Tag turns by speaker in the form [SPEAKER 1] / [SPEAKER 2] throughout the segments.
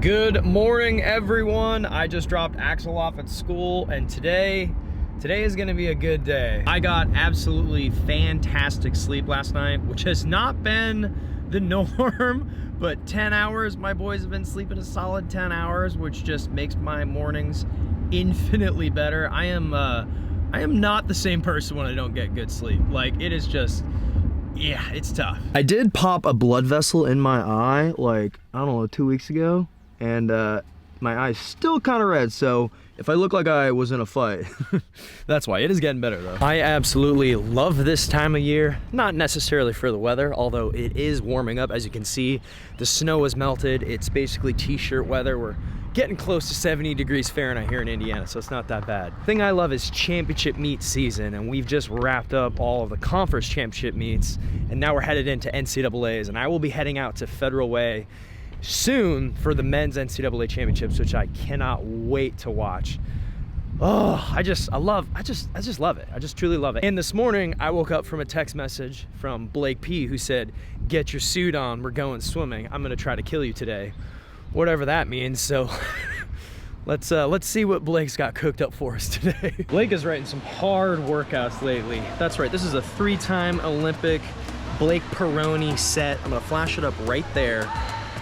[SPEAKER 1] Good morning, everyone. I just dropped Axel off at school, and today is gonna be a good day. I got absolutely fantastic sleep last night, which has not been the norm, but 10 hours. My boys have been sleeping a solid 10 hours, which just makes my mornings infinitely better. I am not the same person when I don't get good sleep. Like, it is just, yeah, it's tough. I did pop a blood vessel in my eye, like, I don't know, 2 weeks ago, and my eye's still kind of red, so if I look like I was in a fight, that's why. It is getting better, though. I absolutely love this time of year, not necessarily for the weather, although it is warming up. As you can see, the snow has melted. It's basically t-shirt weather. We're getting close to 70 degrees Fahrenheit here in Indiana, so it's not that bad. The thing I love is championship meet season, and we've just wrapped up all of the conference championship meets, and now we're headed into NCAAs, and I will be heading out to Federal Way soon for the men's NCAA championships, which I cannot wait to watch. Oh, I just love it. I just truly love it. And this morning I woke up from a text message from Blake P, who said, "Get your suit on, we're going swimming. I'm gonna try to kill you today." Whatever that means. So let's see what Blake's got cooked up for us today. Blake is writing some hard workouts lately. That's right, this is a 3-time Olympic Blake Pieroni set. I'm gonna flash it up right there.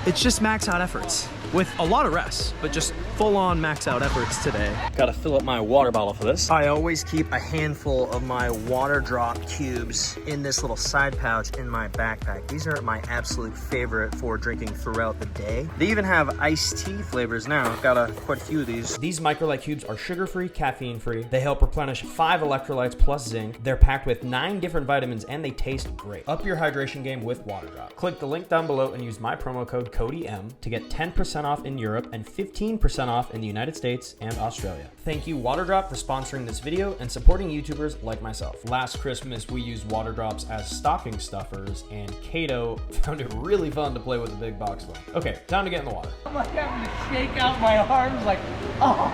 [SPEAKER 1] It's just max out efforts with a lot of rest, but just full on max out efforts today. Gotta fill up my water bottle for this. I always keep a handful of my Waterdrop cubes in this little side pouch in my backpack. These are my absolute favorite for drinking throughout the day. They even have iced tea flavors now. I've got quite a few of these. These microlight cubes are sugar-free, caffeine-free. They help replenish 5 electrolytes plus zinc. They're packed with 9 different vitamins, and they taste great. Up your hydration game with Waterdrop. Click the link down below and use my promo code CODYM to get 10% off in Europe and 15% off in the United States and Australia. Thank you, Waterdrop, for sponsoring this video and supporting YouTubers like myself. Last Christmas, we used water drops as stocking stuffers, and Kato found it really fun to play with a big box one. Okay, time to get in the water.
[SPEAKER 2] I'm like having to shake out my arms like, oh,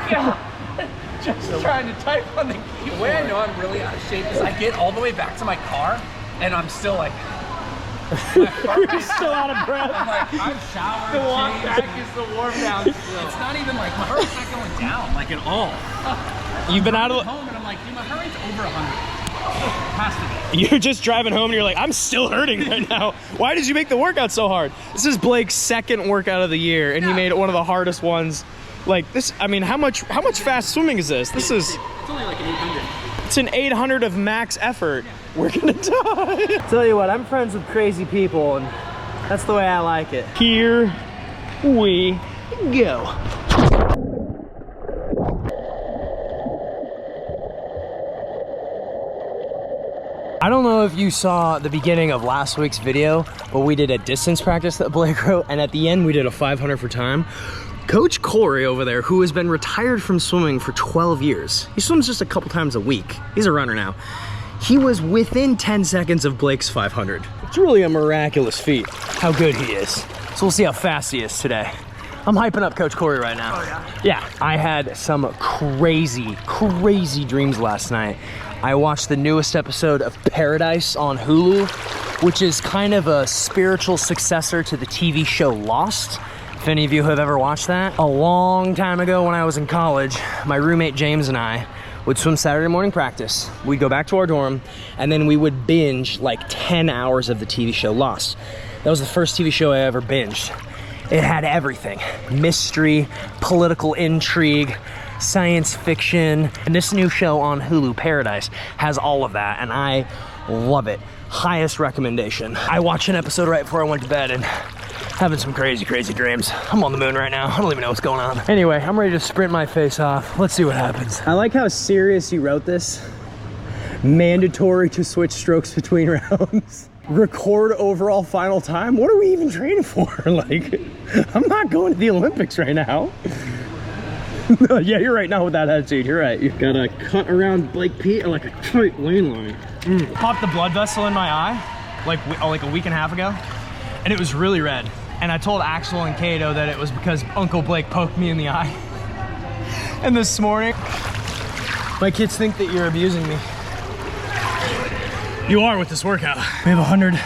[SPEAKER 2] God. Just trying to type on the keyboard. The way I know I'm really out of shape is I get all the way back to my car and I'm still like,
[SPEAKER 1] You're still out of breath.
[SPEAKER 2] I'm like, I'm showering. The walk back is the warm down still. It's not even like, my heart's not going down, like at all.
[SPEAKER 1] You've been out of
[SPEAKER 2] home and I'm like, dude, my heart rate's over 100. Has to be.
[SPEAKER 1] You're just driving home and you're like, I'm still hurting right now. Why did you make the workout so hard? This is Blake's second workout of the year, and he made it one of the hardest ones. Like this, I mean, how much fast swimming is this? This is,
[SPEAKER 2] it's only like an 800.
[SPEAKER 1] It's an 800 of max effort. We're gonna die. Tell you what, I'm friends with crazy people, and that's the way I like it. Here we go. I don't know if you saw the beginning of last week's video, but we did a distance practice that Blake wrote, and at the end we did a 500 for time. Coach Corey over there, who has been retired from swimming for 12 years, he swims just a couple times a week. He's a runner now. He was within 10 seconds of Blake's 500. It's really a miraculous feat, how good he is. So we'll see how fast he is today. I'm hyping up Coach Corey right now.
[SPEAKER 2] Oh yeah?
[SPEAKER 1] Yeah, I had some crazy dreams last night. I watched the newest episode of Paradise on Hulu, which is kind of a spiritual successor to the TV show Lost. If any of you have ever watched that. A long time ago when I was in college, my roommate James and I would swim Saturday morning practice. We'd go back to our dorm, and then we would binge like 10 hours of the TV show Lost. That was the first TV show I ever binged. It had everything: mystery, political intrigue, science fiction, and this new show on Hulu, Paradise, has all of that, and I love it. Highest recommendation. I watched an episode right before I went to bed, and having some crazy dreams. I'm on the moon right now. I don't even know what's going on. Anyway, I'm ready to sprint my face off. Let's see what happens. I like how serious you wrote this. Mandatory to switch strokes between rounds. Record overall final time. What are we even training for? Like, I'm not going to the Olympics right now. Yeah, you're right now with that attitude. You're right. You gotta cut around Blake P like a tight lane line. Popped the blood vessel in my eye like a week and a half ago, and it was really red. And I told Axel and Kato that it was because Uncle Blake poked me in the eye. And this morning, my kids think that you're abusing me. You are with this workout. We have 100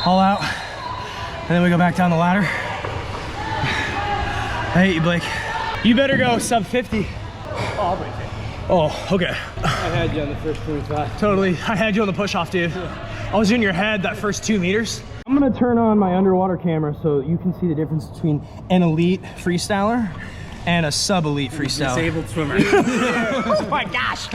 [SPEAKER 1] all out, and then we go back down the ladder. I hate you, Blake. You better go sub 50.
[SPEAKER 2] Oh, I'll break it.
[SPEAKER 1] Oh, okay.
[SPEAKER 2] I had you on the first 25.
[SPEAKER 1] Totally. I had you on the push off, dude. Yeah. I was in your head that first 2 meters. I'm gonna turn on my underwater camera so you can see the difference between an elite freestyler and a sub-elite freestyler.
[SPEAKER 2] Disabled swimmer.
[SPEAKER 1] Oh my gosh.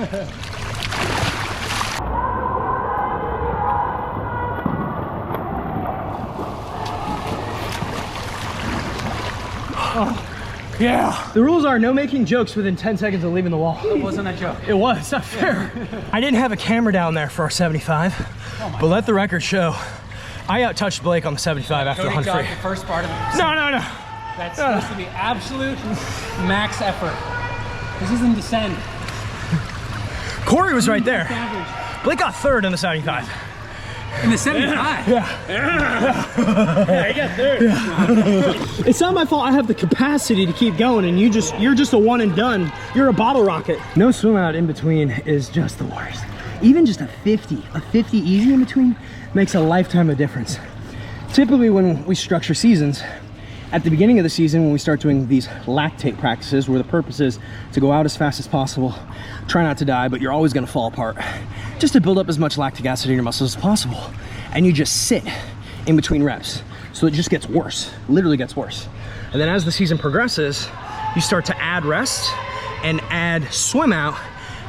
[SPEAKER 1] Oh, yeah. The rules are no making jokes within 10 seconds of leaving the wall.
[SPEAKER 2] It wasn't a joke.
[SPEAKER 1] It was, it's not fair. I didn't have a camera down there for our 75, but let the record show. I out-touched Blake on the 75 after the
[SPEAKER 2] Cody
[SPEAKER 1] 100
[SPEAKER 2] got
[SPEAKER 1] free.
[SPEAKER 2] the first part of it.
[SPEAKER 1] No.
[SPEAKER 2] That's supposed to be absolute max effort. This isn't descend.
[SPEAKER 1] Corey was right there.
[SPEAKER 2] Average.
[SPEAKER 1] Blake got third in the 75.
[SPEAKER 2] In the 75?
[SPEAKER 1] Yeah, he got third. Yeah. It's not my fault. I have the capacity to keep going, and you're just a one and done. You're a bottle rocket. No swim out in between is just the worst. Even just a 50 easy in between makes a lifetime of difference. Typically when we structure seasons, at the beginning of the season, when we start doing these lactate practices, where the purpose is to go out as fast as possible, try not to die, but you're always gonna fall apart, just to build up as much lactic acid in your muscles as possible. And you just sit in between reps. So it just gets worse, literally gets worse. And then as the season progresses, you start to add rest and add swim out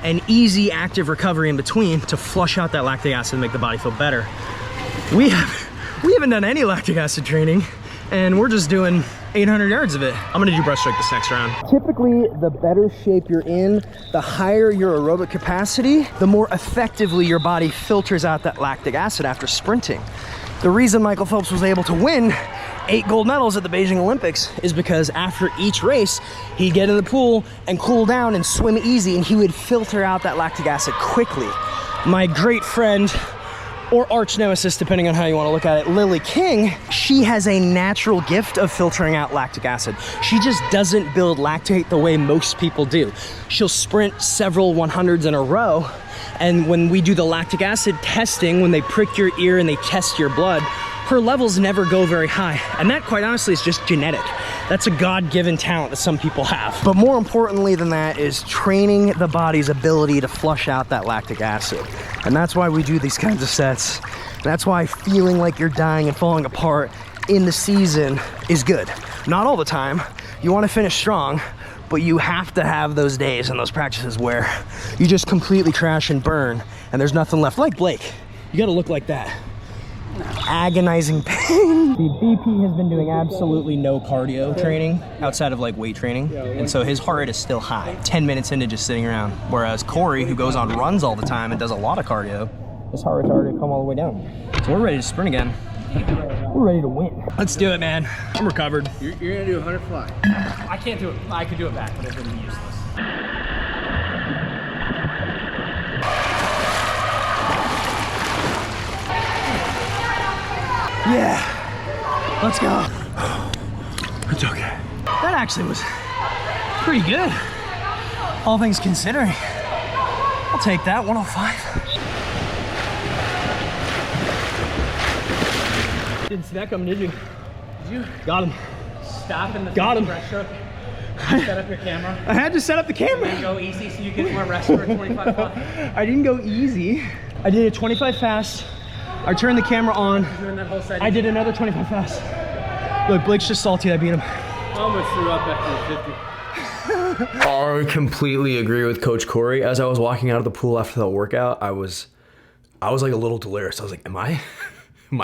[SPEAKER 1] and easy active recovery in between to flush out that lactic acid and make the body feel better. We haven't done any lactic acid training, and we're just doing 800 yards of it. I'm gonna do breaststroke this next round. Typically, the better shape you're in, the higher your aerobic capacity, the more effectively your body filters out that lactic acid after sprinting. The reason Michael Phelps was able to win 8 gold medals at the Beijing Olympics is because after each race, he'd get in the pool and cool down and swim easy, and he would filter out that lactic acid quickly. My great friend, or arch nemesis, depending on how you want to look at it, Lily King, she has a natural gift of filtering out lactic acid. She just doesn't build lactate the way most people do. She'll sprint several 100s in a row, and when we do the lactic acid testing, when they prick your ear and they test your blood, her levels never go very high. And that, quite honestly, is just genetic. That's a God-given talent that some people have. But more importantly than that is training the body's ability to flush out that lactic acid. And that's why we do these kinds of sets. That's why feeling like you're dying and falling apart in the season is good. Not all the time. You want to finish strong, but you have to have those days and those practices where you just completely crash and burn and there's nothing left. Like Blake, you got to look like that. Agonizing pain. The BP has been doing absolutely no cardio training outside of like weight training, and so his heart rate is still high 10 minutes into just sitting around, whereas Corey, who goes on runs all the time and does a lot of cardio, his heart rate's already come all the way down. So we're ready to sprint again. We're ready to win. Let's do it, man. I'm recovered.
[SPEAKER 2] You're gonna do 100 fly. I can't do it. I could do it back, but it would be useless.
[SPEAKER 1] Yeah, let's go. It's okay. That actually was pretty good, all things considering. I'll take that, 105. Didn't see that coming, did you?
[SPEAKER 2] Did you?
[SPEAKER 1] Got him.
[SPEAKER 2] Stop in the
[SPEAKER 1] Got him.
[SPEAKER 2] breaststroke. Set up your camera.
[SPEAKER 1] I had to set up the camera.
[SPEAKER 2] And go easy so you get more rest for a 25 fly.
[SPEAKER 1] I didn't go easy. I did a 25 fast. I turned the camera on.
[SPEAKER 2] Doing that whole set.
[SPEAKER 1] I did another 25 fast. Look, Blake's just salty I beat him.
[SPEAKER 2] I almost threw up after the 50.
[SPEAKER 3] I completely agree with Coach Corey. As I was walking out of the pool after that workout, I was like a little delirious. I was like, am I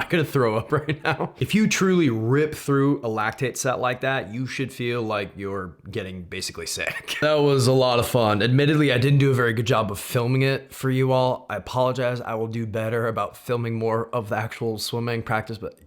[SPEAKER 3] gonna throw up right now? If you truly rip through a lactate set like that, you should feel like you're getting basically sick. That was a lot of fun. Admittedly, I didn't do a very good job of filming it for you all. I apologize. I will do better about filming more of the actual swimming practice, but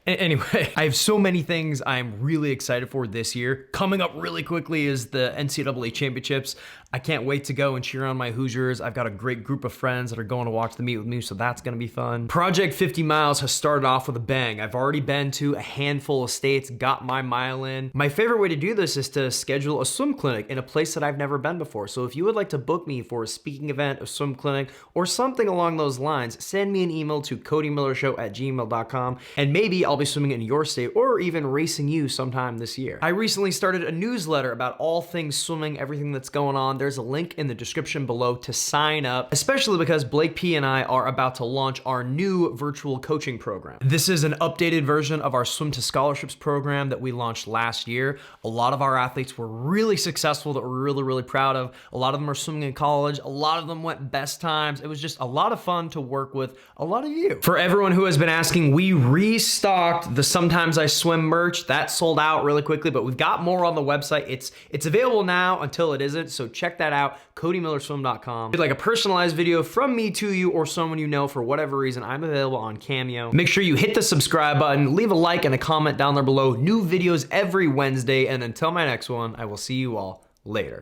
[SPEAKER 3] anyway, I have so many things I'm really excited for this year. Coming up really quickly is the NCAA championships. I can't wait to go and cheer on my Hoosiers. I've got a great group of friends that are going to watch the meet with me, so that's gonna be fun. Project 50 Miles has started off with a bang. I've already been to a handful of states, got my mile in. My favorite way to do this is to schedule a swim clinic in a place that I've never been before. So if you would like to book me for a speaking event, a swim clinic, or something along those lines, send me an email to CodyMillerShow@gmail.com, and maybe I'll be swimming in your state or even racing you sometime this year. I recently started a newsletter about all things swimming, everything that's going on. There's a link in the description below to sign up, especially because Blake P and I are about to launch our new virtual coaching program. This is an updated version of our Swim to Scholarships program that we launched last year. A lot of our athletes were really successful that we're really, really proud of. A lot of them are swimming in college. A lot of them went best times. It was just a lot of fun to work with a lot of you. For everyone who has been asking, we restocked the Sometimes I Swim merch. That sold out really quickly, but we've got more on the website. It's available now until it isn't, so check that out, CodyMillerSwim.com. Like a personalized video from me to you or someone you know for whatever reason, I'm available on Cameo. Make sure you hit the subscribe button, leave a like and a comment down there below. New videos every Wednesday, and until my next one, I will see you all later.